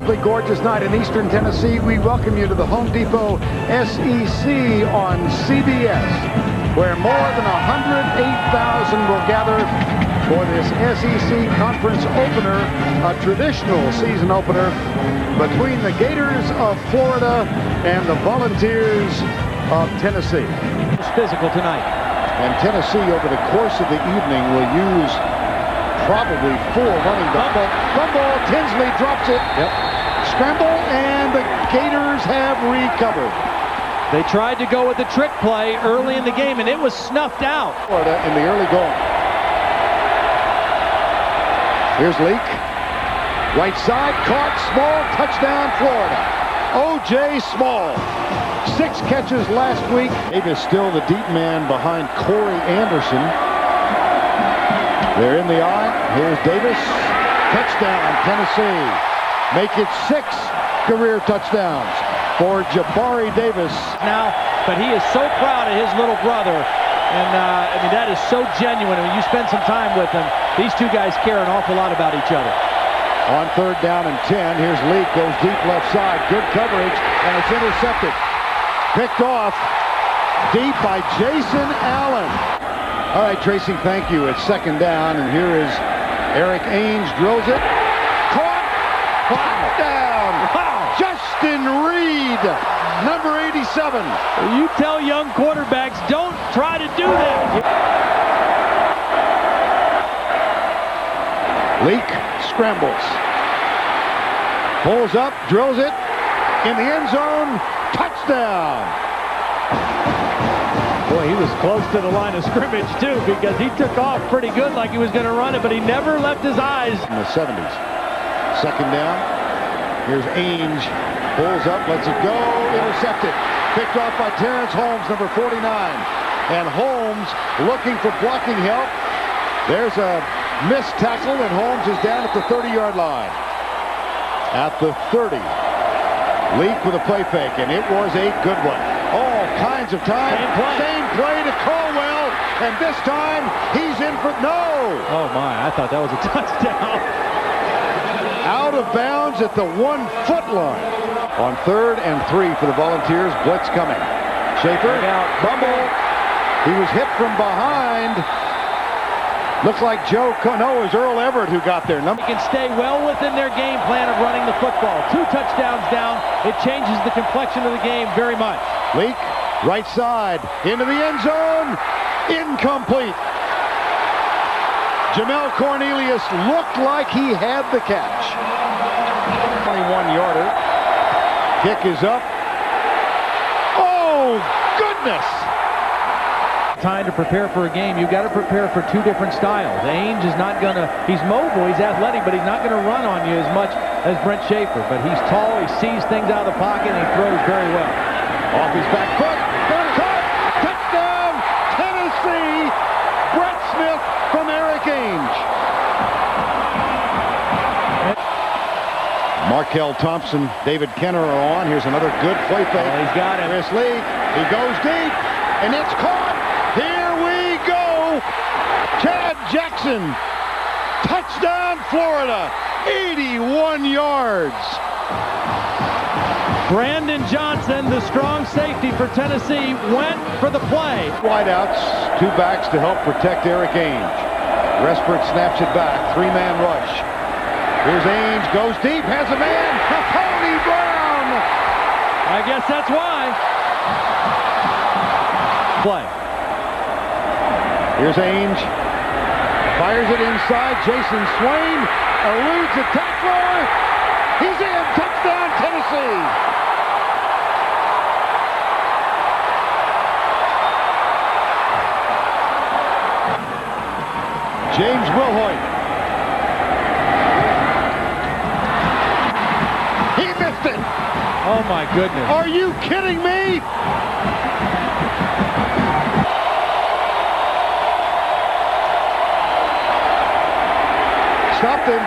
Gorgeous night in Eastern Tennessee. We welcome you to the Home Depot SEC on CBS, where more than 108,000 will gather for this SEC conference opener, a traditional season opener between the Gators of Florida and the Volunteers of Tennessee. It's physical tonight. And Tennessee, over the course of the evening, will use probably 4 running backs. Fumble, Tinsley drops it. Yep. Scramble, and the Gators have recovered. They tried to go with the trick play early in the game, and it was snuffed out. Florida in the early going. Here's Leak. Right side, caught, Small, touchdown, Florida. O.J. Small. 6 catches last week. Davis still the deep man behind Corey Anderson. They're in the eye. Here's Davis. Touchdown, Tennessee. Make it 6 career touchdowns for Jabari Davis. Now, but he is so proud of his little brother. And, I mean, that is so genuine. When you spend some time with them, these two guys care an awful lot about each other. On 3rd down and 10, here's Leak, goes deep left side. Good coverage, and it's intercepted. Picked off deep by Jason Allen. All right, Tracy, thank you. It's 2nd down, and here is Eric Ainge, drills it. Touchdown! Wow. Justin Reed, number 87. You tell young quarterbacks, don't try to do that. Leak scrambles. Pulls up, drills it. In the end zone, touchdown! Boy, he was close to the line of scrimmage, too, because he took off pretty good like he was going to run it, but he never left his eyes. In the 70s. 2nd down. Here's Ainge. Pulls up, lets it go. Intercepted. Picked off by Terrence Holmes, number 49. And Holmes looking for blocking help. There's a missed tackle, and Holmes is down at the 30-yard line. At the 30. Leak with a play fake, and it was a good one. All kinds of time. Same play to Caldwell, and this time he's in for no. Oh, my. I thought that was a touchdown. Out of bounds at the 1-foot line. On 3rd and 3 for the Volunteers. Blitz coming. Schaefer. Bumble. He was hit from behind. Looks like Joe Cano is Earl Everett who got there. They can stay well within their game plan of running the football. 2 touchdowns down. It changes the complexion of the game very much. Leak. Right side. Into the end zone. Incomplete. Jamel Cornelius looked like he had the catch. 21-yarder. Kick is up. Oh, goodness! Time to prepare for a game. You've got to prepare for 2 different styles. Ainge is not going to, he's mobile, he's athletic, but he's not going to run on you as much as Brent Schaefer. But he's tall, he sees things out of the pocket, and he throws very well. Off his back foot. Caught. Touchdown, Tennessee! Brett Smith from Eric Ainge. Markel Thompson, David Kenner are on. Here's another good play fake. Oh, he's got it. Chris Leak, he goes deep, and it's caught. Here we go. Chad Jackson, touchdown Florida, 81 yards. Brandon Johnson, the strong safety for Tennessee, went for the play. Wideouts, 2 backs to help protect Eric Ainge. Respert snaps it back, 3-man rush. Here's Ainge, goes deep, has a man, Tony Brown! I guess that's why. Play. Here's Ainge, fires it inside, Jason Swain eludes the tackler, he's in, touchdown Tennessee! James Wilhoit. He missed it. Oh, my goodness. Are you kidding me? Stopped him.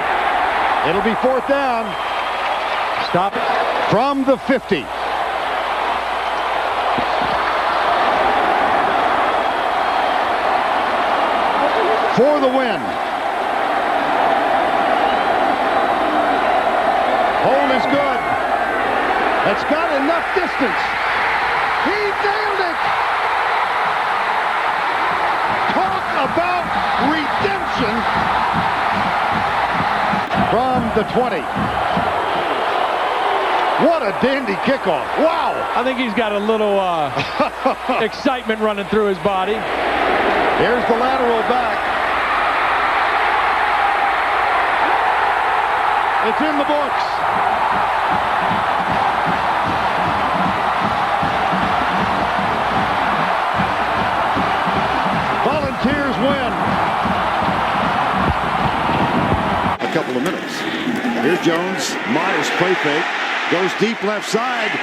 It'll be 4th down. Stop it. From the 50. For the win. Hold is good. That's got enough distance. He nailed it. Talk about redemption from the 20. What a dandy kickoff. Wow. I think he's got a little excitement running through his body. Here's the lateral back. It's in the books. Volunteers win. A couple of minutes. Here's Jones. Modest play fake. Goes deep left side.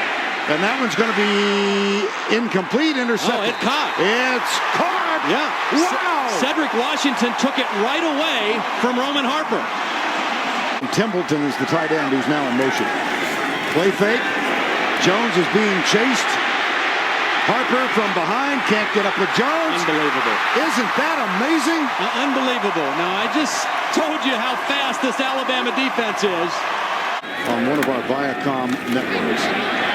And that one's going to be incomplete. Intercepted. Oh, it caught. It's caught. Yeah. Wow. Cedric Washington took it right away from Roman Harper. Templeton is the tight end who's now in motion. Play fake. Jones is being chased. Harper from behind can't get up with Jones. Unbelievable. Isn't that amazing? Unbelievable. Now, I just told you how fast this Alabama defense is. On one of our Viacom networks.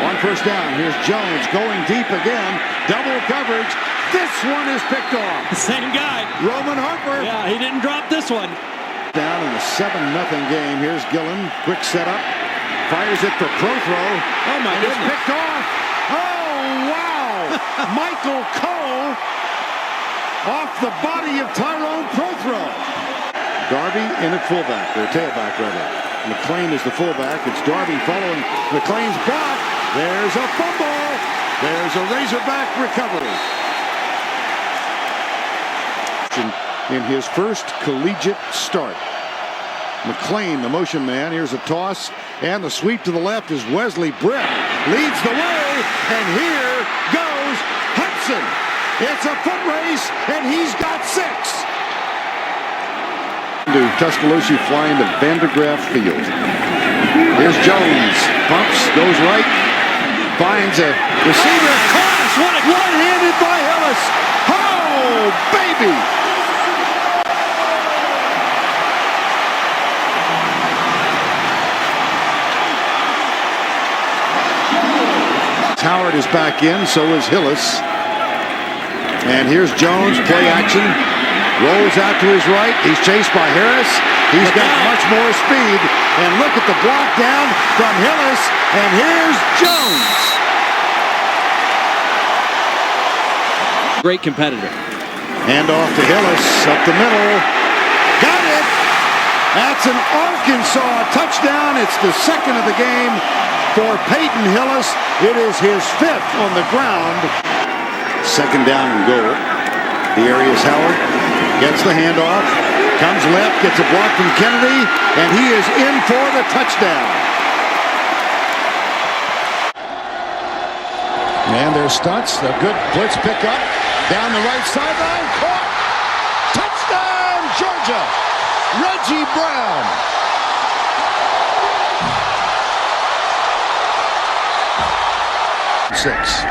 On first down, here's Jones going deep again. Double coverage. This one is picked off. The same guy. Roman Harper. Yeah, he didn't drop this one. Down in the 7-0 game. Here's Gillen. Quick setup. Fires it for Prothrow. Oh, my goodness. It's picked off. Oh, wow. Michael Cole off the body of Tyrone Prothrow. Darby in at fullback, or tailback, rather. McClain is the fullback. It's Darby following McClain's block. There's a fumble. There's a Razorback recovery. In his first collegiate start. McClain, the motion man. Here's a toss. And the sweep to the left is Wesley Britt. Leads the way. And here goes Hudson. It's a foot race. And he's got 6. Tuscaloosa flying to Vandergraaf Field. Here's Jones. Pumps. Goes right. Finds a receiver. Cross. One-handed by Hillis. Oh, baby. Howard is back in, so is Hillis. And here's Jones, play action. Rolls out to his right. He's chased by Harris. He's got much more speed. And look at the block down from Hillis. And here's Jones. Great competitor. Hand off to Hillis, up the middle. Got it! That's an Arkansas touchdown. It's the second of the game for Peyton Hillis. It is his 5th on the ground. Second down and goal. Darius Howard gets the handoff. Comes left, gets a block from Kennedy, and he is in for the touchdown. And there's stunts. A good blitz pickup. Down the right sideline. Caught. Touchdown, Georgia. Reggie Brown. Six.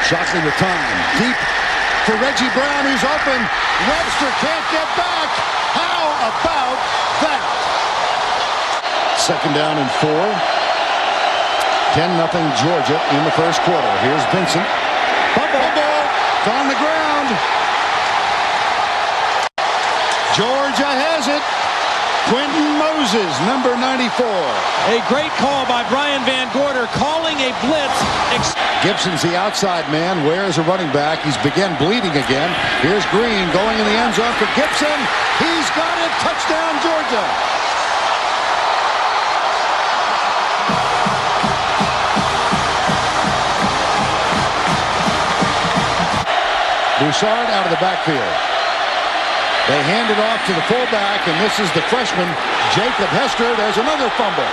Shockley with time. Deep for Reggie Brown, who's open. Webster can't get back. How about that? Second down and 4. 10-0 Georgia in the first quarter. Here's Vincent. Fumble. It's on the ground. Georgia has it. Quentin Moses, number 94. A great call by Brian Van Gorder, calling a blitz. Gibson's the outside man. Where is a running back? He's began bleeding again. Here's Green going in the end zone for Gibson. He's got it. Touchdown, Georgia. Broussard out of the backfield. They hand it off to the fullback, and this is the freshman, Jacob Hester. There's another fumble.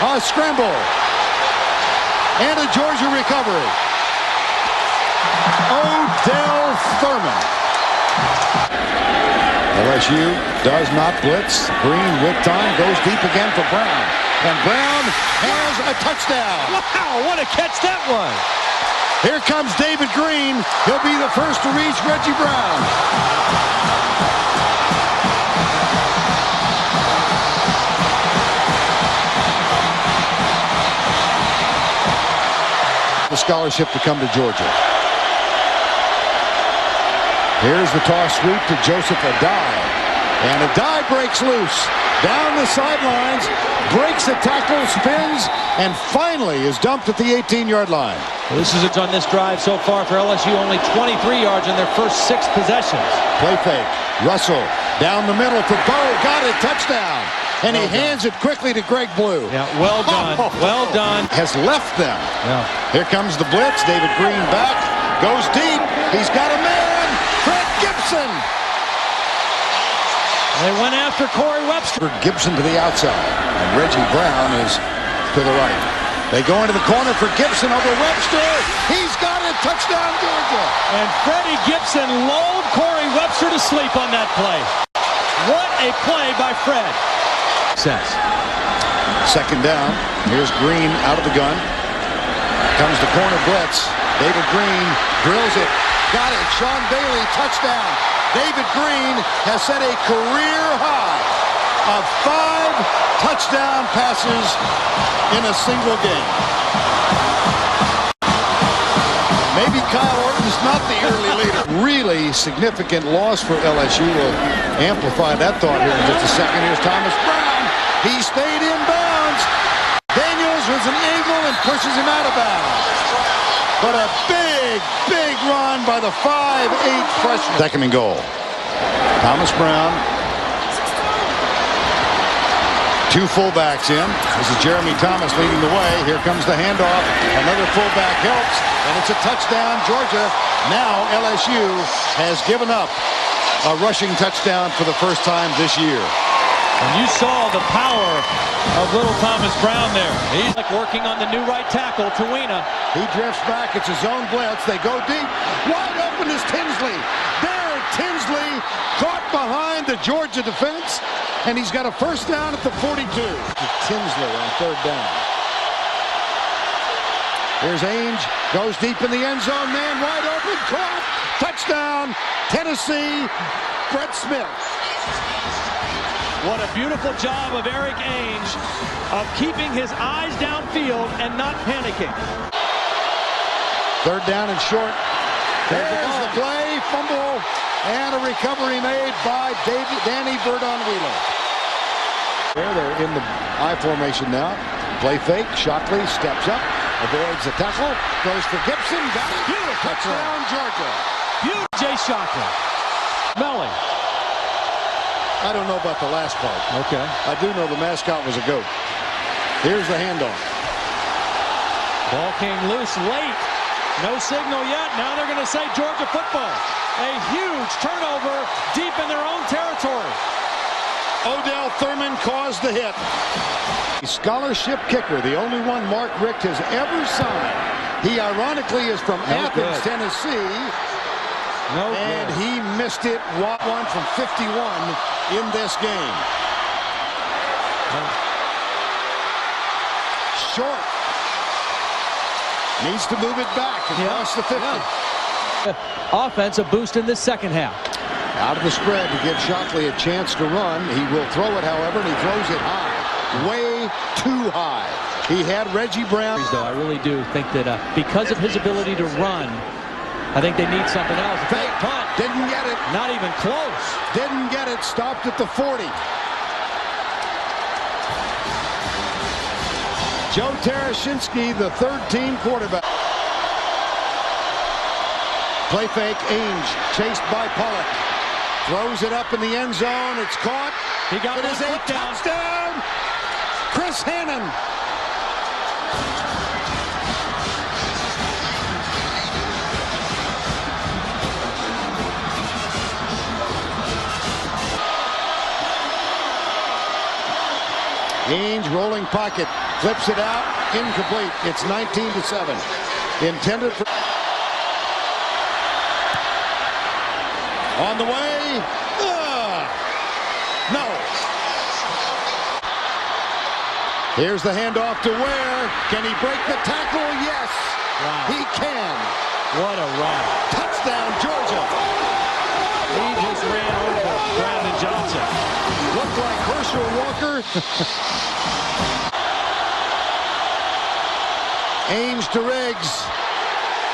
A scramble. And a Georgia recovery. Odell Thurman. LSU does not blitz. Green with time goes deep again for Brown. And Brown has a touchdown. Wow, what a catch that was. Here comes David Green. He'll be the first to reach Reggie Brown. scholarship to come to Georgia. Here's the toss sweep to Joseph Adai. And Adai breaks loose. Down the sidelines, breaks a tackle, spins, and finally is dumped at the 18-yard line. This is on this drive so far for LSU, only 23 yards in their first 6 possessions. Play fake. Russell down the middle for Bo. Got it. Touchdown. And he hands it quickly to Greg Blue. Yeah, well done. Well done. Has left them. Yeah. Here comes the blitz. David Green back. Goes deep. He's got a man. Fred Gibson. They went after Corey Webster. Gibson to the outside. And Reggie Brown is to the right. They go into the corner for Gibson over Webster. He's got it. Touchdown, Georgia. And Freddie Gibson lulled Corey Webster to sleep on that play. What a play by Fred. Second down. Here's Green out of the gun. Comes the corner blitz. David Green drills it. Got it. Sean Bailey, touchdown. David Green has set a career high of 5 touchdown passes in a single game. Maybe Kyle Orton's not the early leader. Really significant loss for LSU. We'll amplify that thought here in just a second. Here's Thomas Brown. He stayed in bounds. Daniels was an angle and pushes him out of bounds. But a big run by the 5'8" freshman. Second and goal. Thomas Brown. 2 fullbacks in. This is Jeremy Thomas leading the way. Here comes the handoff. Another fullback helps, and it's a touchdown, Georgia. Now LSU has given up a rushing touchdown for the first time this year. And you saw the power of little Thomas Brown there. He's like working on the new right tackle, Tawina. He drifts back. It's his own blitz. They go deep. Wide open is Tinsley. There, Tinsley caught behind the Georgia defense, and he's got a first down at the 42. Tinsley on third down. Here's Ainge. Goes deep in the end zone. Man wide open. Caught. Touchdown. Tennessee. Brett Smith. What a beautiful job of Eric Ainge of keeping his eyes downfield and not panicking. Third down and short. There's the play, fumble, and a recovery made by Danny Verdon-Wheeler. They're in the I formation now. Play fake. Shockley steps up, avoids the tackle, goes for Gibson. Got it. Beautiful. Touchdown, Georgia. Beautiful. Jay Shockley. Melling. I don't know about the last part. Okay. I do know the mascot was a goat. Here's the handoff. Ball came loose late. No signal yet. Now they're going to say Georgia football. A huge turnover deep in their own territory. Odell Thurman caused the hit. Scholarship kicker, the only one Mark Richt has ever signed. He ironically is from Athens, Tennessee. And he missed it. One from 51 in this game. Short. Needs to move it back across the 50. Offense a boost in the second half. Out of the spread to give Shockley a chance to run. He will throw it, however, and he throws it high. Way too high. He had Reggie Brown. Though I really do think that because of his ability to run, I think they need something else. Fake punt. Didn't get it. Not even close. Didn't get it. Stopped at the 40. Joe Tarashinsky, the third-team quarterback. Play fake. Ainge chased by Pollock. Throws it up in the end zone. It's caught. He got it is a touchdown. Chris Hannon. Ainge rolling pocket, flips it out, incomplete. It's 19-7. Intended for... On the way. No. Here's the handoff to Ware. Can he break the tackle? Yes. Wow. He can. What a run. Touchdown, Georgia. He just ran over Brandon Johnson. Looked like Herschel Walker. Ainge to Riggs.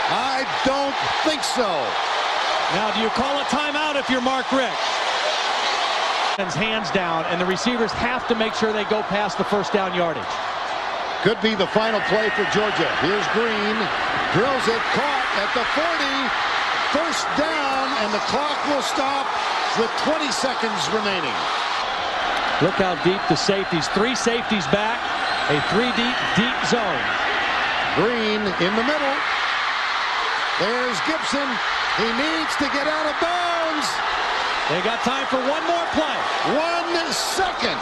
I don't think so. Now, do you call a timeout if you're Mark Richt? Hands down, and the receivers have to make sure they go past the first down yardage. Could be the final play for Georgia. Here's Green, drills it, caught at the 40. First down, and the clock will stop with 20 seconds remaining. Look how deep the safeties. 3 safeties back, a 3-deep zone. Green in the middle. There's Gibson. He needs to get out of bounds. They got time for one more play. 1 second.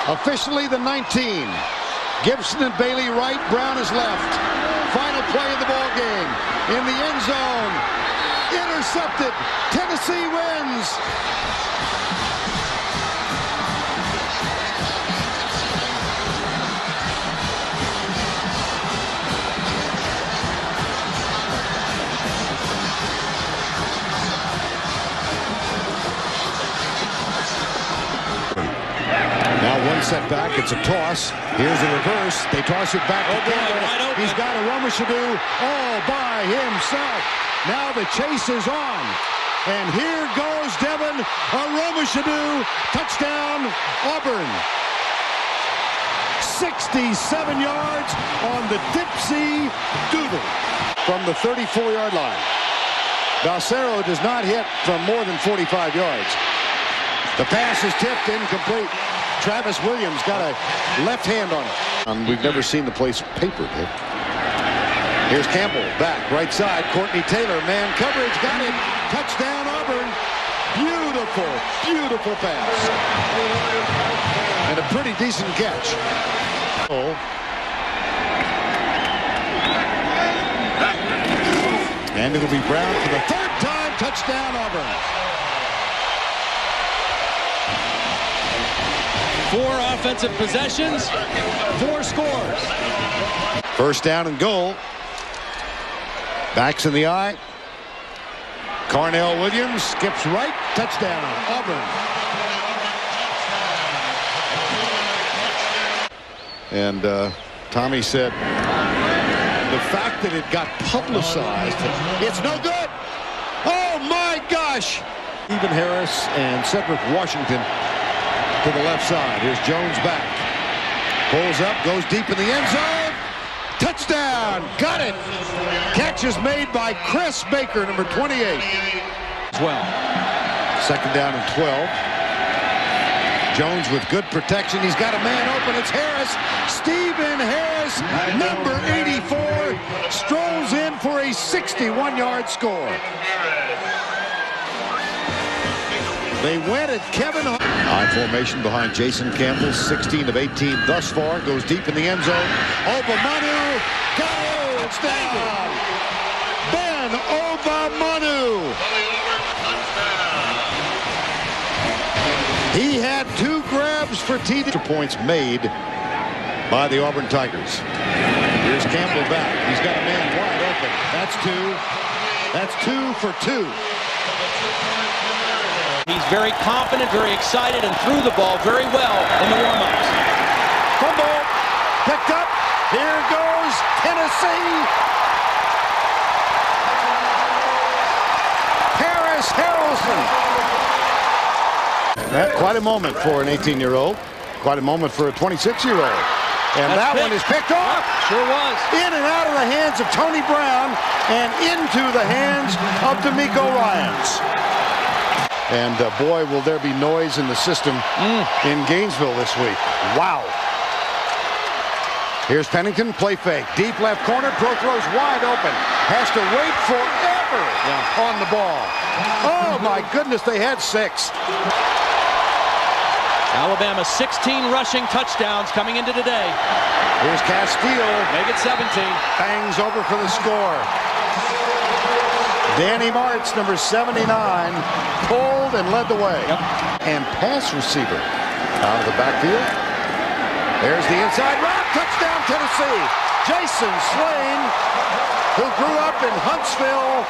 Officially the 19. Gibson and Bailey right, Brown is left. Final play of the ball game. In the end zone. Intercepted. Tennessee wins. Now one setback, it's a toss. Here's a reverse. They toss it back to Campbell. He's got a Rumashadoo all by himself. Now the chase is on. And here goes Devin. A Rumashadoo. Touchdown, Auburn. 67 yards on the Dipsy Doodle from the 34-yard line. Balsero does not hit from more than 45 yards. The pass is tipped, incomplete. Travis Williams got a left hand on it. We've never seen the place papered. Here's Campbell back, right side. Courtney Taylor, man coverage, got it. Touchdown, Auburn. Beautiful, beautiful pass. And a pretty decent catch. And it'll be Brown for the 3rd time. Touchdown, Auburn. 4 offensive possessions, 4 scores. First down and goal. Backs in the eye. Carnell Williams skips right. Touchdown, Auburn. And Tommy said the fact that it got publicized, it's no good. Oh my gosh. Stephen Harris and Cedric Washington to the left side. Here's Jones back. Pulls up, goes deep in the end zone. Touchdown! Got it! Catch is made by Chris Baker, number 28. As well. Second down and 12. Jones with good protection. He's got a man open. It's Harris. Stephen Harris, number 84, strolls in for a 61-yard score. They went at Kevin. High formation behind Jason Campbell, 16 of 18 thus far. Goes deep in the end zone. Obamanu got it. Touchdown. Ben Obamanu. He had 2 grabs for TD. Points made by the Auburn Tigers. Here's Campbell back. He's got a man wide open. That's 2. That's 2 for 2. He's very confident, very excited, and threw the ball very well in the warm-ups. Fumble, picked up. Here goes Tennessee. Paris Harrelson. Quite a moment for an 18-year-old. Quite a moment for a 26-year-old. And that one is picked off. Sure was. In and out of the hands of Tony Brown and into the hands of D'Amico Ryans. And boy, will there be noise in the system in Gainesville this week. Wow. Here's Pennington, play fake. Deep left corner, Pro throws wide open. Has to wait forever on the ball. Oh my goodness, they had 6. Alabama 16 rushing touchdowns coming into today. Here's Castile. Make it 17. Bangs over for the score. Danny Martz, number 79, pulled and led the way. And pass receiver out of the backfield. There's the inside route. Touchdown, Tennessee. Jason Slane, who grew up in Huntsville,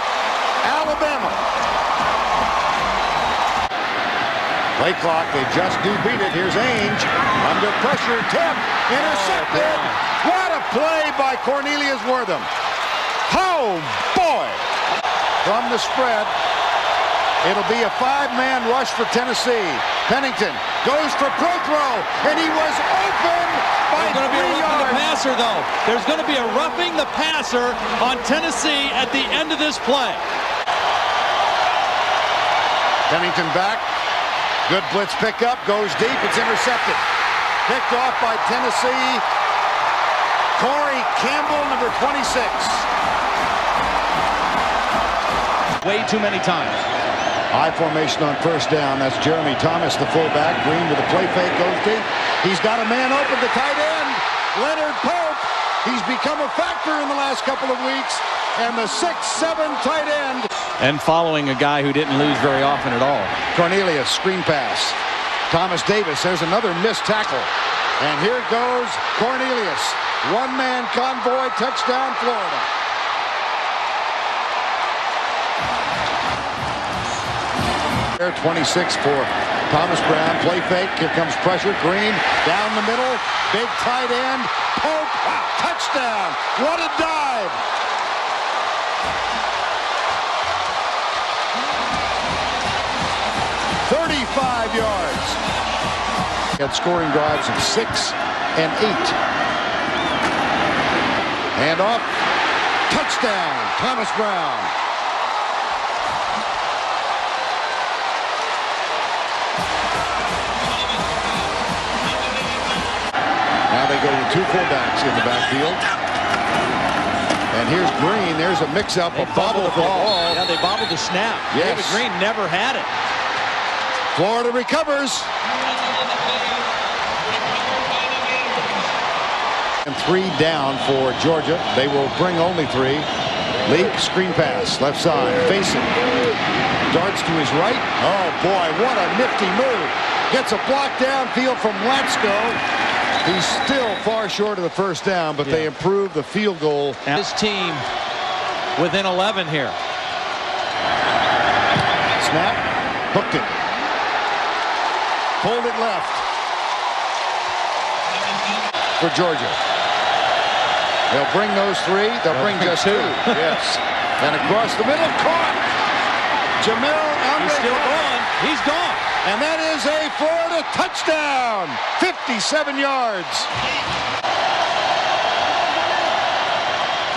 Alabama. Play clock, they just do beat it. Here's Ainge, under pressure, tip, intercepted. What a play by Cornelius Wortham. Oh, boy. From the spread, it'll be a 5-man rush for Tennessee. Pennington goes for Prothrow, and he was open by 3 yards. There's going to be a roughing the passer, though. There's going to be a roughing the passer on Tennessee at the end of this play. Pennington back. Good blitz pickup. Goes deep. It's intercepted. Picked off by Tennessee. Corey Campbell, number 26. Way too many times. High formation on first down. That's Jeremy Thomas, the fullback. Green with a play fake. Goes deep. He's got a man open. The tight end, Leonard Pope. He's become a factor in the last couple of weeks. And the 6'7" tight end. And following a guy who didn't lose very often at all. Cornelius, screen pass. Thomas Davis, there's another missed tackle. And here goes Cornelius. One-man convoy, touchdown, Florida. There, 26 for Thomas Brown. Play fake. Here comes pressure. Green down the middle. Big tight end. Pope. Wow, touchdown. What a dive. $35 yards. Had scoring drives of 6 and 8. Hand off. Touchdown. Thomas Brown. Now they go to 2 fullbacks in the backfield. And here's Green. There's a mix-up, a bobble for the ball. Yeah, they bobbled the snap. Yes. David Green never had it. Florida recovers. And 3 down for Georgia. They will bring only 3. Leak, screen pass, left side, facing. Darts to his right. Oh, boy, what a nifty move. Gets a block downfield from Latsko. He's still far short of the first down, but they improve the field goal. And this team within 11 here. Snap, hooked it. Pulled it left for Georgia. They'll bring those 3. They'll bring just 2. Yes. And across the middle, caught. Jamil Andre. He's still gone. He's gone. And that is a Florida touchdown. 57 yards.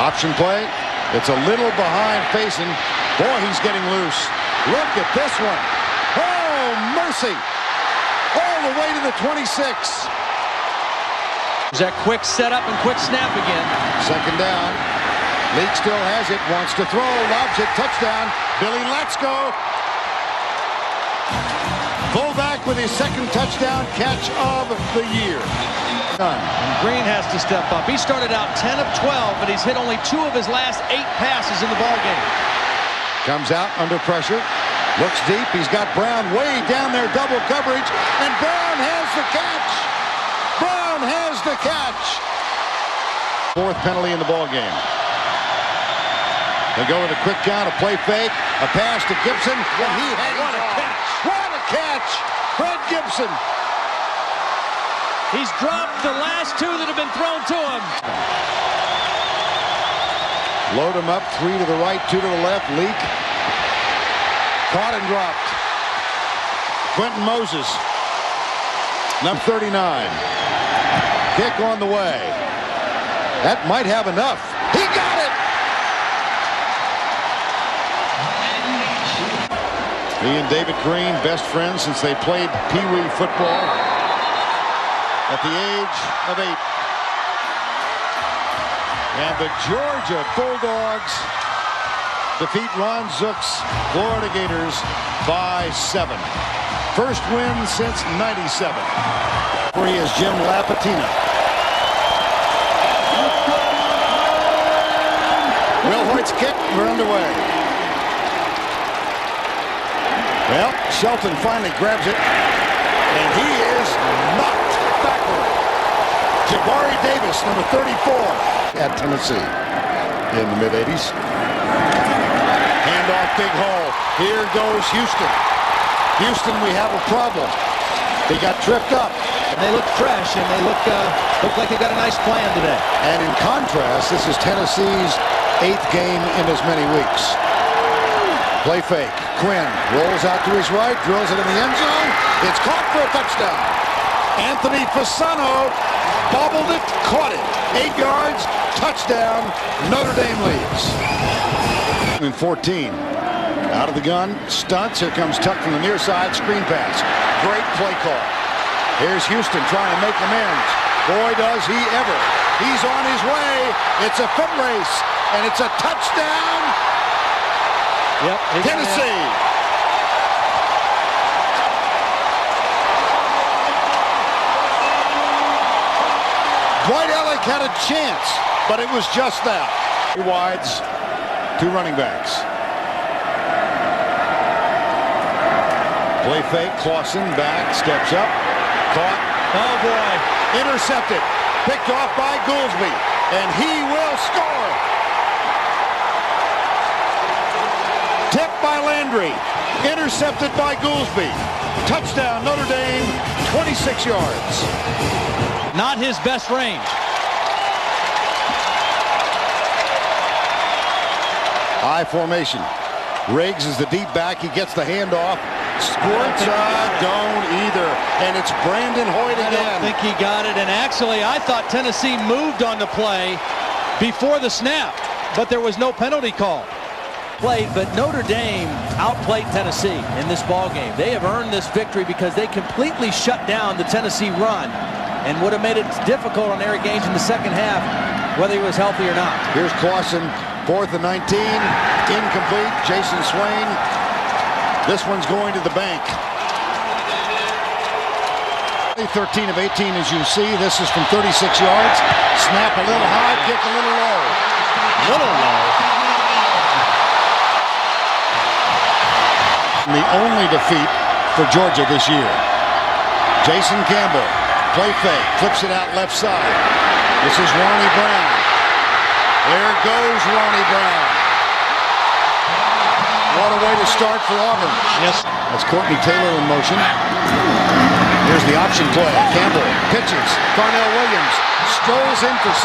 Option play. It's a little behind facing. Boy, he's getting loose. Look at this one. Oh, mercy. All the way to the 26. Is that quick setup and quick snap again? Second down. Leak still has it. Wants to throw. Lobs it. Touchdown. Billy Latsko. Fullback with his second touchdown catch of the year. Done. And Green has to step up. He started out 10 of 12, but he's hit only 2 of his last 8 passes in the ballgame. Comes out under pressure. Looks deep. He's got Brown way down there, double coverage. And Brown has the catch. Brown has the catch. 4th penalty in the ballgame. They go with a quick count, a play fake, a pass to Gibson. And he hangs on. What a catch. Fred Gibson. He's dropped the last 2 that have been thrown to him. Load him up, 3 to the right, 2 to the left. Leak. Caught and dropped. Quentin Moses. Number 39. Kick on the way. That might have enough. He got it! He and David Green, best friends since they played Pee Wee football at the age of 8. And the Georgia Bulldogs defeat Ron Zook's Florida Gators by 7. First win since '97. Where he is Jim Lapatina. Will Hoyt's kick, we're underway. Well, Shelton finally grabs it, and he is knocked backward. Jabari Davis, number 34, at Tennessee in the mid-'80s. Handoff, big hole. Here goes Houston. Houston, we have a problem. They got tripped up. And they look fresh, and they look like they got a nice plan today. And in contrast, this is Tennessee's 8th game in as many weeks. Play fake. Quinn rolls out to his right, drills it in the end zone. It's caught for a touchdown. Anthony Fasano bobbled it, caught it. 8 yards, touchdown. Notre Dame leads. In 14. Out of the gun, stunts. Here comes Tuck from the near side, screen pass. Great play call. Here's Houston trying to make amends. Boy, does he ever. He's on his way. It's a foot race, and it's a touchdown. Yep. Tennessee. Dwight Ellick had a chance, but it was just that. 2 wides, 2 running backs. Play fake, Clausen back, steps up, caught. Oh boy. Intercepted, picked off by Goolsby, and he will score. Tipped by Landry, intercepted by Goolsby. Touchdown, Notre Dame, 26 yards. Not his best range. I formation. Riggs is the deep back. He gets the handoff. Squirts, don't either. And it's Brandon Hoyt again. I don't think he got it. And actually, I thought Tennessee moved on the play before the snap, but there was no penalty call. Played, but Notre Dame outplayed Tennessee in this ball game. They have earned this victory because they completely shut down the Tennessee run and would have made it difficult on Eric Ainge in the second half, whether he was healthy or not. Here's Clausen, 4th and 19, incomplete. Jason Swain. This one's going to the bank. 13 of 18, as you see. This is from 36 yards. Snap a little high, kick a little low. Little low. The only defeat for Georgia this year. Jason Campbell, play fake, flips it out left side. This is Ronnie Brown. There goes Ronnie Brown. What a way to start for Auburn. Yes. That's Courtney Taylor in motion. Here's the option play. Campbell pitches. Carnell Williams strolls in for 6.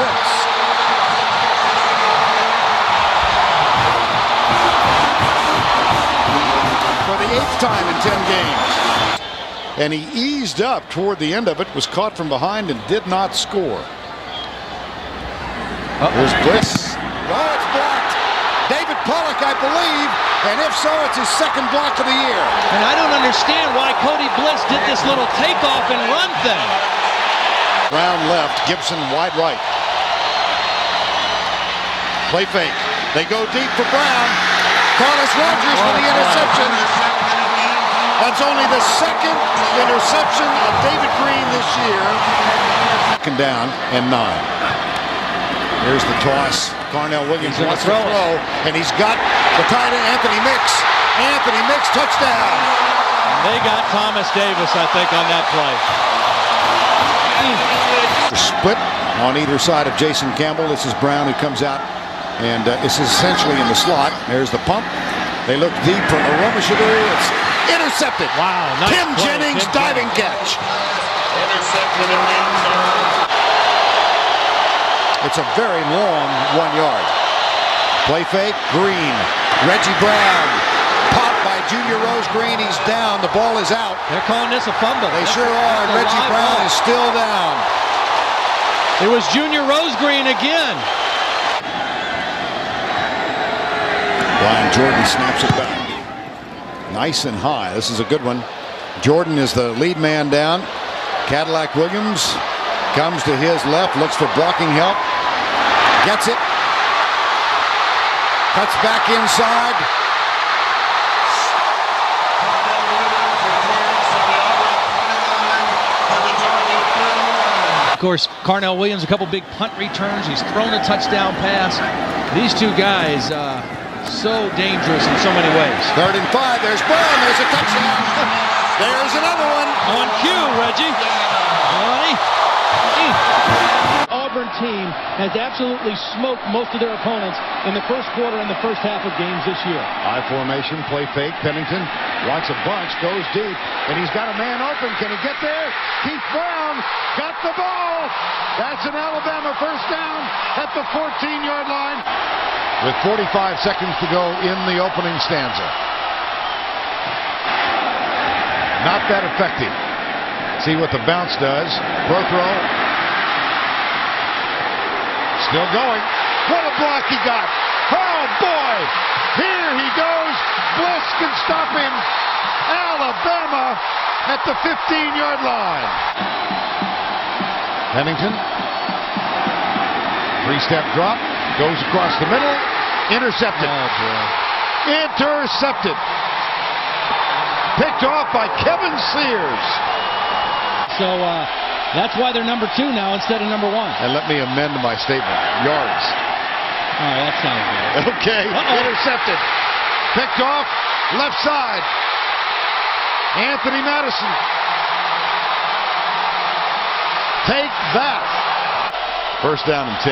For the 8th time in 10 games. And he eased up toward the end of it, was caught from behind and did not score. Here's Bliss. Oh, it's blocked. David Pollock, I believe, and if so, it's his 2nd block of the year. And I don't understand why Cody Bliss did this little takeoff and run thing. Brown left, Gibson wide right. Play fake. They go deep for Brown. Carlos Rogers for the interception. That's only the 2nd interception of David Green this year. 2nd down and 9. Here's the toss. Carnell Williams wants to throw, and he's got the tight end, Anthony Mix. Anthony Mix, touchdown. They got Thomas Davis, I think, on that play. Split on either side of Jason Campbell. This is Brown who comes out, and this is essentially in the slot. There's the pump. They look deep for Aromashadu. It's intercepted. Wow, nice Tim play. Jennings diving catch. It's a very long 1 yard. Play fake, Green. Reggie Brown. Popped by Junior Rose Green. He's down. The ball is out. They're calling this a fumble. They sure are. That's a Reggie live Brown ball. is still down. It was Junior Rose Green again. Brian Jordan snaps it back. Nice and high. This is a good one. Jordan is the lead man down. Cadillac Williams comes to his left, looks for blocking help. Gets it. Cuts back inside. Of course, Carnell Williams, a couple big punt returns. He's thrown a touchdown pass. These 2 guys, so dangerous in so many ways. 3rd and 5. There's Brown. There's a touchdown. There's another one. On cue, Reggie. Ready? Oh, Auburn team has absolutely smoked most of their opponents in the first quarter and the first half of games this year. High formation, play fake. Pennington wants a bunch, goes deep, and he's got a man open. Can he get there? Keith Brown got the ball. That's an Alabama first down at the 14-yard line. With 45 seconds to go in the opening stanza. Not that effective. See what the bounce does. Prothrow. Still going. What a block he got. Oh, boy. Here he goes. Bliss can stop him. Alabama at the 15-yard line. Pennington. Three-step drop. Goes across the middle. Intercepted. Oh, boy. Intercepted. Picked off by Kevin Sears. So that's why they're number 2 now instead of number 1. And let me amend my statement. Yards. Oh, that sounds good. Okay. Intercepted. Picked off. Left side. Anthony Madison. Take that. First down and 10.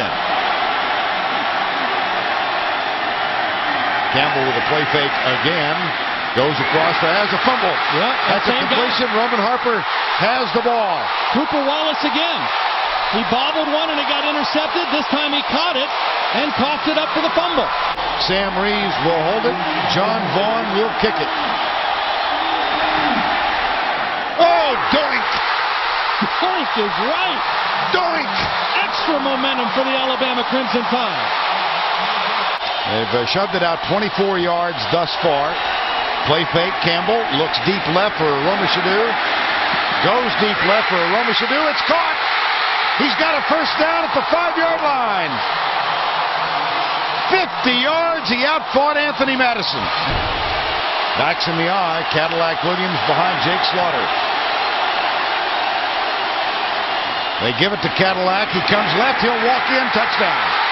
Campbell with a play fake again. Goes across, has a fumble. Yep, that's a completion. Roman Harper has the ball. Cooper Wallace again. He bobbled one and it got intercepted. This time he caught it and coughed it up for the fumble. Sam Reeves will hold it. John Vaughn will kick it. Oh, doink! Doink is right. Doink! Extra momentum for the Alabama Crimson Tide. They've shoved it out 24 yards thus far. Play fake. Campbell looks deep left for Romashadu. Goes deep left for Romashadu. It's caught. He's got a first down at the 5-yard line. 50 yards. He outfought Anthony Madison. Backs in the eye. Cadillac Williams behind Jake Slaughter. They give it to Cadillac. He comes left. He'll walk in. Touchdown.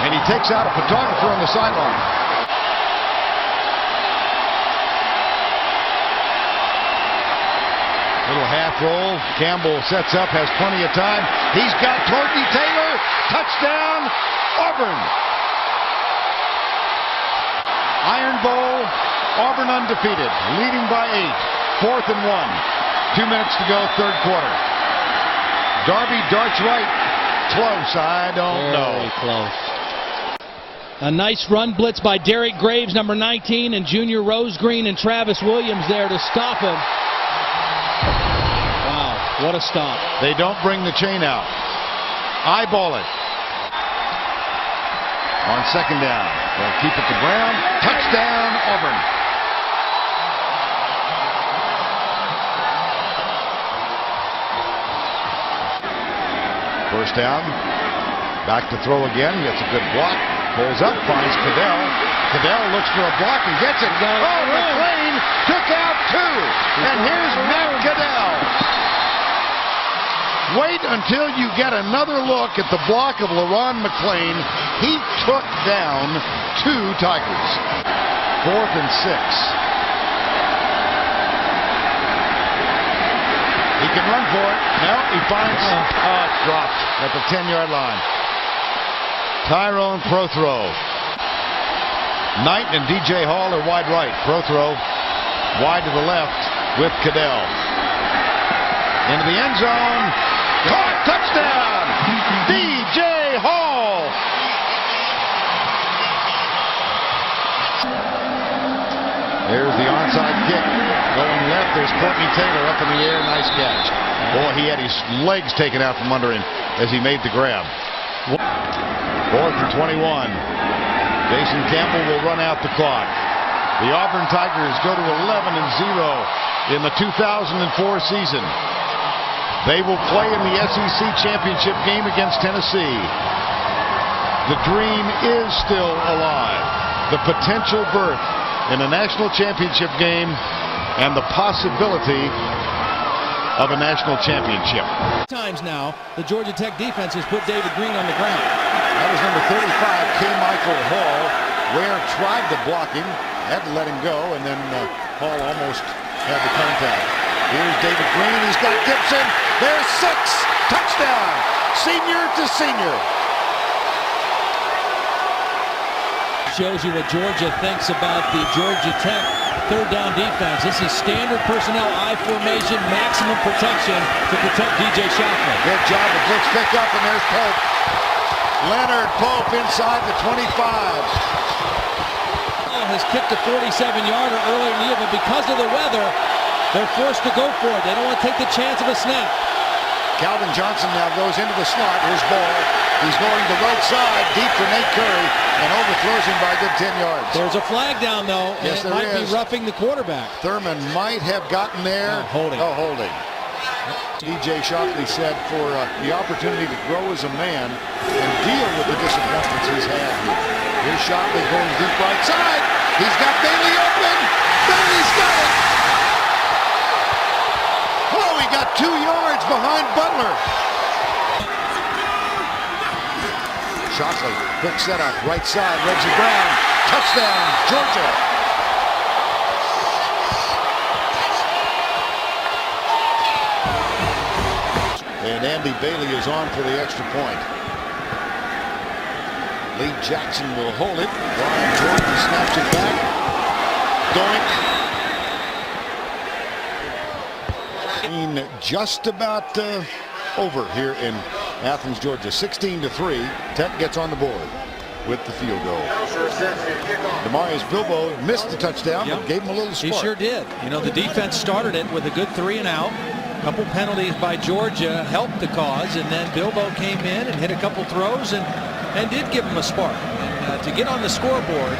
And he takes out a photographer on the sideline. Little half roll. Campbell sets up, has plenty of time. He's got Torkey Taylor. Touchdown, Auburn. Iron Bowl, Auburn undefeated, leading by 8. 4th and 1. 2 minutes to go, third quarter. Darby darts right. Close, I don't know. Very close. A nice run blitz by Derek Graves, number 19, and Junior Rosegreen and Travis Williams there to stop him. Wow, what a stop. They don't bring the chain out. Eyeball it. On second down. They'll keep it to Brown. Touchdown, Auburn. First down. Back to throw again. Gets a good block. Pulls up, finds Cadell. Cadell looks for a block and gets it. Oh, McClain took out 2. And here's Matt Cadell. Wait until you get another look at the block of LaRon McClain. He took down 2 Tigers. 4th and 6. He can run for it. No, he finds dropped at the 10-yard line. Tyrone Prothrow. Knight and DJ Hall are wide right. Prothrow wide to the left with Cadell. Into the end zone. Caught. Touchdown. DJ Hall. There's the onside kick. Going left. There's Courtney Taylor up in the air. Nice catch. Boy, he had his legs taken out from under him as he made the grab. 4th and 21. Jason Campbell will run out the clock. The Auburn Tigers go to 11-0 in the 2004 season. They will play in the SEC championship game against Tennessee. The dream is still alive. The potential berth in a national championship game and the possibility of a national championship. Times now, the Georgia Tech defense has put David Green on the ground. That was number 35, K. Michael Hall. Ware tried to block him, had to let him go, and then Hall almost had the contact. Here's David Green. He's got Gibson. There's 6. Touchdown. Senior to senior. Shows you what Georgia thinks about the Georgia Tech third down defense. This is standard personnel, I formation, maximum protection to protect DJ Shockley. Good job. The blitz pick up, and there's Pope. Leonard Pope inside the 25. Has kicked a 47-yarder earlier in the year, but because of the weather, they're forced to go for it. They don't want to take the chance of a snap. Calvin Johnson now goes into the slot. Here's Ball. He's going to the right side, deep for Nate Curry, and overthrows him by a good 10 yards. The's a flag down, though, and yes, it might be roughing the quarterback. Thurman might have gotten there. Holding. Oh, holding. DJ Shockley said for the opportunity to grow as a man and deal with the disappointments he's had here. Here's Shockley going deep right side. He's got Bailey open. Bailey's got it. Oh, he got 2 yards behind Butler. Shockley, quick setup, right side, Reggie Brown. Touchdown, Georgia. And Andy Bailey is on for the extra point. Lee Jackson will hold it. Brian Jordan snaps it back. Doink. Just about over here in Athens, Georgia. 16-3. Tech gets on the board with the field goal. Demarius Bilbo missed the touchdown, but gave him a little spark. He sure did. You know, the defense started it with a good 3 and out. A couple penalties by Georgia helped the cause, and then Bilbo came in and hit a couple throws and did give him a spark. And to get on the scoreboard,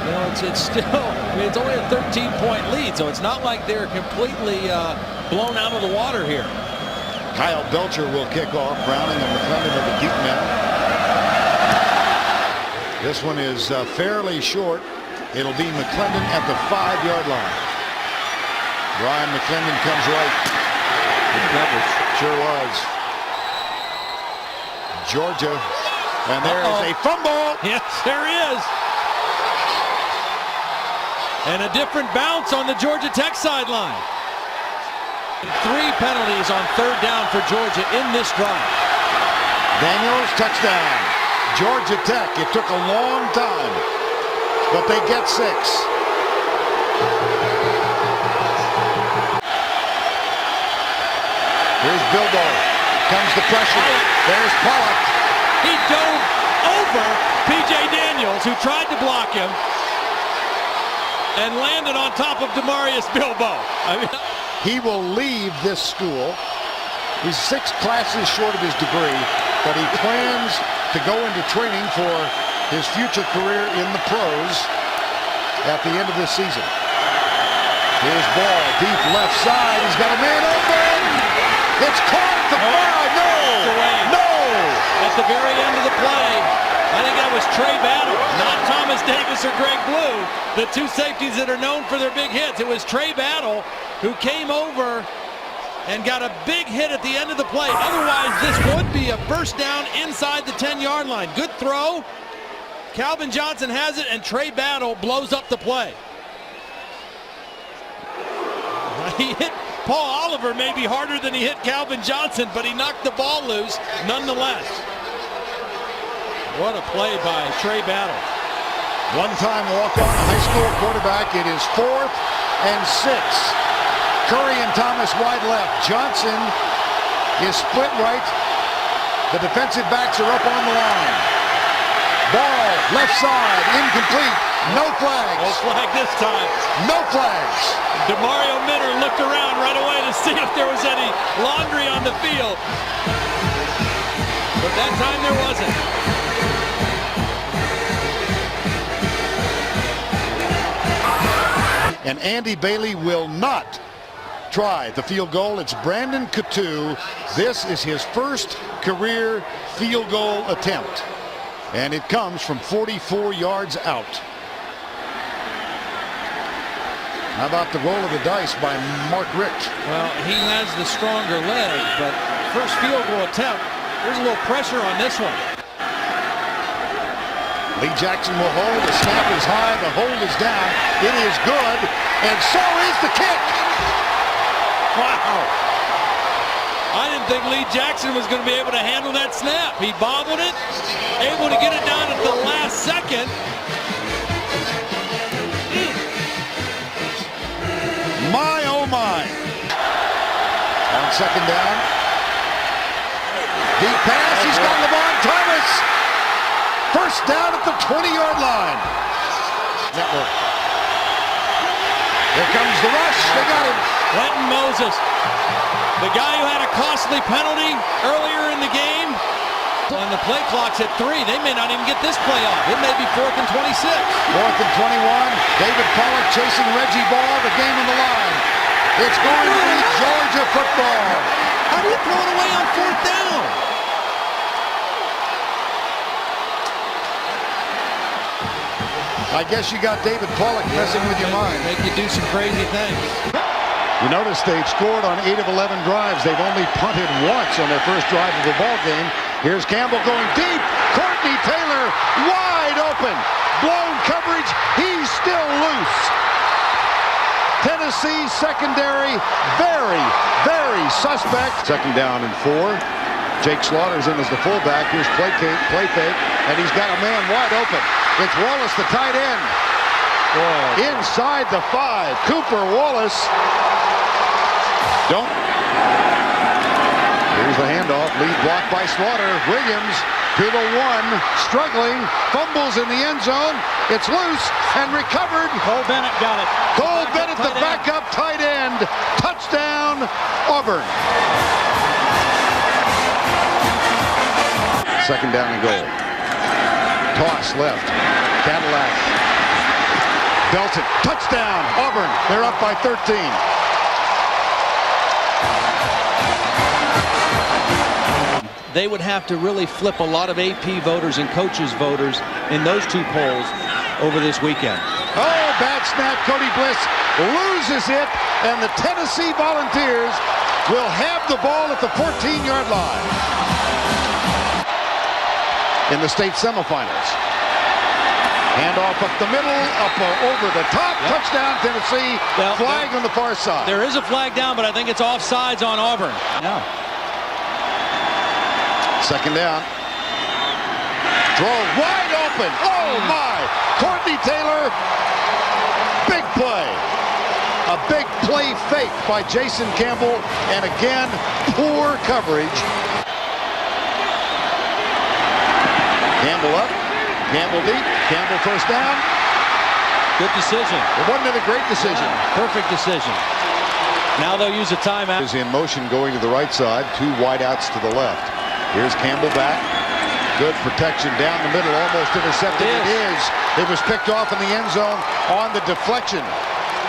you know, it's still, I mean, it's only a 13-point lead, so it's not like they're completely blown out of the water here. Kyle Belcher will kick off. Browning and McClendon are the deep men. This one is fairly short. It'll be McClendon at the 5-yard line. Brian McClendon comes right. Good coverage. Sure was. Georgia. And there's a fumble. Yes, there is. And a different bounce on the Georgia Tech sideline. 3 penalties on third down for Georgia in this drive. Daniels, touchdown. Georgia Tech. It took a long time, but they get 6. Here's Bilbo. Comes the pressure. There's Pollock. He dove over P.J. Daniels, who tried to block him, and landed on top of Demarius Bilbo. I mean, he will leave this school. He's 6 classes short of his degree, but he plans to go into training for his future career in the pros at the end of this season. Here's Ball, deep left side. He's got a man open. It's caught at the 5. No! At the very end of the play, I think that was Trey Battle, not Thomas Davis or Greg Blue, the 2 safeties that are known for their big hits. It was Trey Battle who came over and got a big hit at the end of the play. Otherwise, this would be a first down inside the 10-yard line. Good throw. Calvin Johnson has it, and Trey Battle blows up the play. He hit Paul Oliver maybe harder than he hit Calvin Johnson, but he knocked the ball loose nonetheless. What a play by Trey Battle. One-time walk-on high school quarterback. It is 4th and 6. Curry and Thomas wide left. Johnson is split right. The defensive backs are up on the line. Ball left side, incomplete. No flags. No flag this time. No flags. DeMario Minner looked around right away to see if there was any laundry on the field. But that time there wasn't. And Andy Bailey will not try the field goal. It's Brandon Coutu. This is his first career field goal attempt. And it comes from 44 yards out. How about the roll of the dice by Mark Richt? Well, he has the stronger leg, but first field goal attempt, there's a little pressure on this one. Lee Jackson will hold. The snap is high. The hold is down. It is good. And so is the kick. Wow. I didn't think Lee Jackson was going to be able to handle that snap. He bobbled it, able to get it down at the last second. My, oh my. On second down. Deep pass. He's got Lamont Thomas. First down at the 20-yard line. Network. Here comes the rush. They got him. Quentin Moses, the guy who had a costly penalty earlier in the game. And the play clock's at 3. They may not even get this play off. It may be 4th and 26. 4th and 21. David Pollock chasing Reggie Ball. The game on the line. It's going to be Georgia football. How do you throw it away on 4th down? I guess you got David Pollock messing with your mind. Make you do some crazy things. You notice they've scored on 8 of 11 drives. They've only punted once on their first drive of the ball game. Here's Campbell going deep. Courtney Taylor wide open. Blown coverage. He's still loose. Tennessee secondary very, very suspect. Second down and 4. Jake Slaughter's in as the fullback. Here's play fake, and he's got a man wide open. It's Wallace, the tight end. Boy. Inside the 5. Cooper Wallace. Don't. Here's the handoff. Lead block by Slaughter. Williams to the 1. Struggling. Fumbles in the end zone. It's loose and recovered. Cole Bennett got it. Cole Bennett, the backup tight end. Touchdown, Auburn. Second down and goal. Toss left. Cadillac. Belton. Touchdown, Auburn. They're up by 13. They would have to really flip a lot of AP voters and coaches voters in those 2 polls over this weekend. Oh, bad snap. Cody Bliss loses it, and the Tennessee Volunteers will have the ball at the 14-yard line in the state semifinals. Handoff up the middle, up over the top. Yep. Touchdown, Tennessee. Well, flag on the far side. There is a flag down, but I think it's offsides on Auburn. Yeah. Second down. Throw wide open. Oh, my. Courtney Taylor. Big play. A big play fake by Jason Campbell. And again, poor coverage. Campbell up. Campbell deep. Campbell first down. Good decision. It wasn't a great decision. Yeah, perfect decision. Now they'll use a timeout. Is in motion going to the right side. 2 wideouts to the left. Here's Campbell back. Good protection down the middle. Almost intercepted. It is. It was picked off in the end zone on the deflection.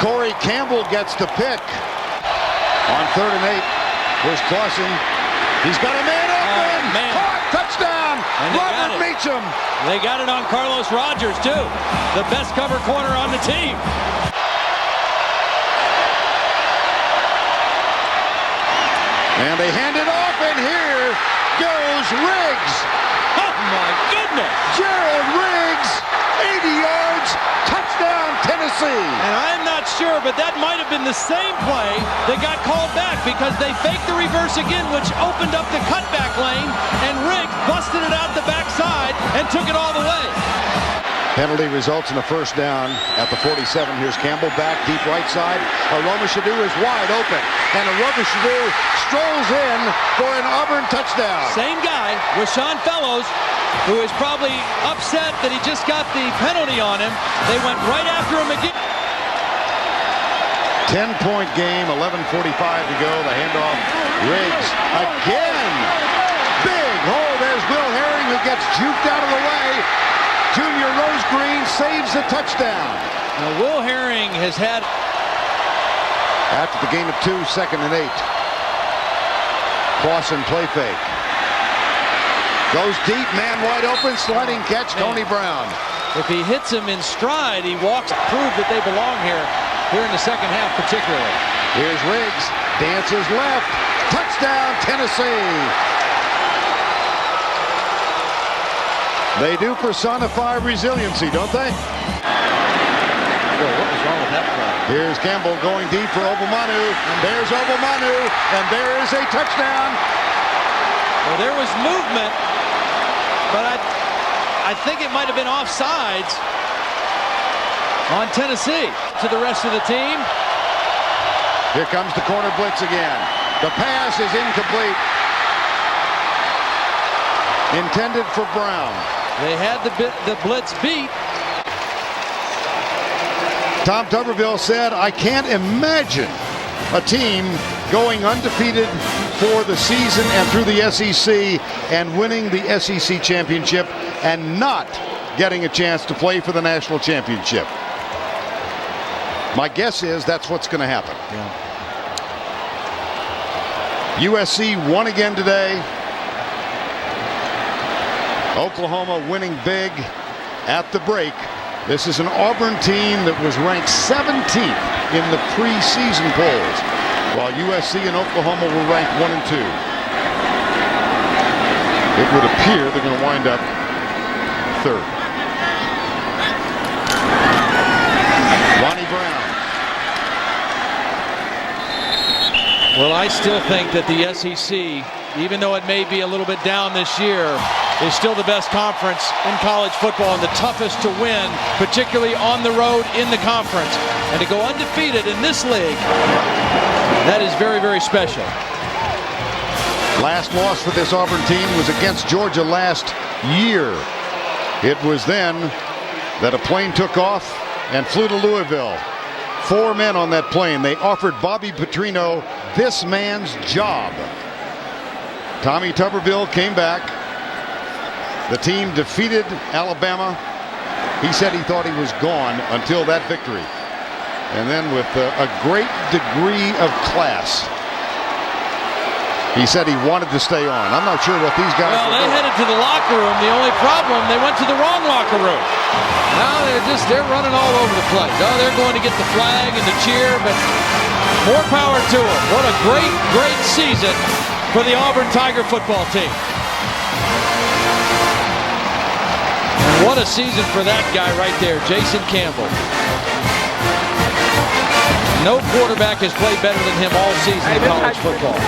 Corey Campbell gets the pick. On 3rd and 8. Here's Clausen. He's got a man open. Caught. Touchdown. Robert Meacham. They got it on Carlos Rogers, too. The best cover corner on the team. And they hand it off, and here goes Riggs. Oh, my goodness. Gerald Riggs, 80 yards, touchdown, Tennessee. And I'm not sure, but that might have been the same play that got called back because they faked the reverse again, which opened up the cutback lane, and Riggs busted it out the backside and took it all the way. Penalty results in a first down at the 47. Here's Campbell back, deep right side. Aroma-Shadu is wide open, and Aroma-Shadu strolls in for an Auburn touchdown. Same guy, Rashawn Fellows, who is probably upset that he just got the penalty on him. They went right after him again. 10-point game, 11:45 to go. The handoff, Riggs again. Big hole. There's Will Herring, who gets juked out of the way. Junior Rose Green saves the touchdown. Now, Will Herring has had... After the game of 2, 2nd and 8. Clausen play fake. Goes deep, man wide open, sliding catch, Tony Brown. If he hits him in stride, he walks, prove that they belong here in the second half particularly. Here's Riggs, dances left, touchdown Tennessee. They do personify resiliency, don't they? Boy, what was wrong with that play? Here's Campbell going deep for Obomanu. There's Obomanu, and there is a touchdown. Well, there was movement, but I think it might have been offsides on Tennessee. To the rest of the team. Here comes the corner blitz again. The pass is incomplete. Intended for Brown. They had the blitz beat. Tom Tuberville said, I can't imagine a team going undefeated for the season and through the SEC and winning the SEC championship and not getting a chance to play for the national championship. My guess is that's what's going to happen. Yeah. USC won again today. Oklahoma winning big at the break. This is an Auburn team that was ranked 17th in the preseason polls, while USC and Oklahoma were ranked 1 and 2. It would appear they're going to wind up third. Ronnie Brown. Well, I still think that the SEC, even though it may be a little bit down this year, is still the best conference in college football and the toughest to win, particularly on the road in the conference. And to go undefeated in this league, that is very, very special. Last loss for this Auburn team was against Georgia last year. It was then that a plane took off and flew to Louisville. 4 men on that plane. They offered Bobby Petrino this man's job. Tommy Tuberville came back. The team defeated Alabama. He said he thought he was gone until that victory. And then with a great degree of class, he said he wanted to stay on. I'm not sure what these guys Well, were they doing. headed to the locker room. The only problem, they went to the wrong locker room. Now they're running all over the place. Oh, they're going to get the flag and the cheer, but more power to them. What a great, great season for the Auburn Tiger football team. And what a season for that guy right there, Jason Campbell. No quarterback has played better than him all season in college football.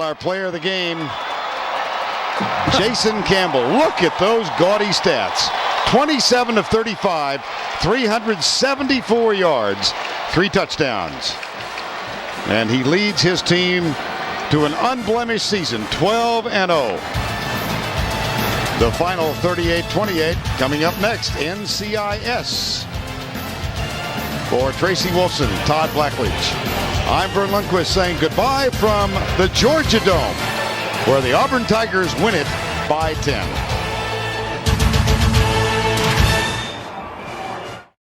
Our player of the game, Jason Campbell. Look at those gaudy stats. 27 of 35, 374 yards, 3 touchdowns. And he leads his team to an unblemished season, 12-0. The final 38-28 coming up next, NCIS. For Tracy Wolfson, Todd Blackledge, I'm Vern Lundquist saying goodbye from the Georgia Dome, where the Auburn Tigers win it by 10.